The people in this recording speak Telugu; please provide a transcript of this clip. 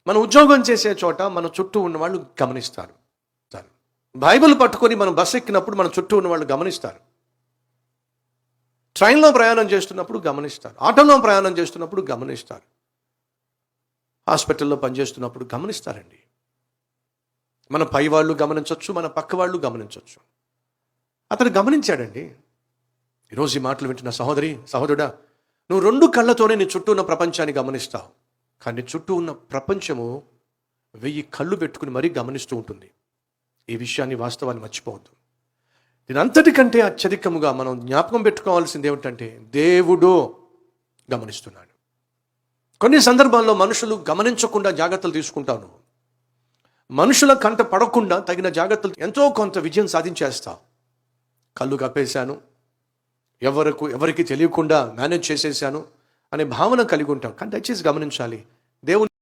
మనం ఉద్యోగం చేసే చోట మన చుట్టూ ఉన్న వాళ్ళు గమనిస్తారు. బైబిల్ పట్టుకొని మనం బస్సు ఎక్కినప్పుడు మన చుట్టూ ఉన్న వాళ్ళు గమనిస్తారు. ట్రైన్లో ప్రయాణం చేస్తున్నప్పుడు గమనిస్తారు. ఆటోలో ప్రయాణం చేస్తున్నప్పుడు గమనిస్తారు. హాస్పిటల్లో పనిచేస్తున్నప్పుడు గమనిస్తారండి. మన పై వాళ్ళు గమనించవచ్చు, మన పక్క వాళ్ళు గమనించవచ్చు. అతను గమనించాడండి. ఈరోజు ఈ మాటలు వింటున్న సహోదరుడా, నువ్వు 2 కళ్ళతోనే నీ చుట్టూ ఉన్న ప్రపంచాన్ని గమనిస్తావు. కానీ నీ చుట్టూ ఉన్న ప్రపంచము 1000 కళ్ళు పెట్టుకుని మరీ గమనిస్తూ ఉంటుంది. ఈ విషయాన్ని, వాస్తవాన్ని మర్చిపోవద్దు. దీనంతటికంటే అత్యధికముగా మనం జ్ఞాపకం పెట్టుకోవాల్సింది ఏమిటంటే, దేవుడు గమనిస్తున్నాడు. కొన్ని సందర్భాల్లో మనుషులు గమనించకుండా జాగ్రత్తలు తీసుకుంటాను. మనుషుల కంట పడకుండా తగిన జాగ్రత్తలు ఎంతో కొంత విజయం సాధించేస్తావు. కళ్ళు కప్పేశాను, ఎవరికి తెలియకుండా మేనేజ్ చేసేసాను అనే భావన కలిగి ఉంటాం. కానీ దయచేసి గమనించాలి,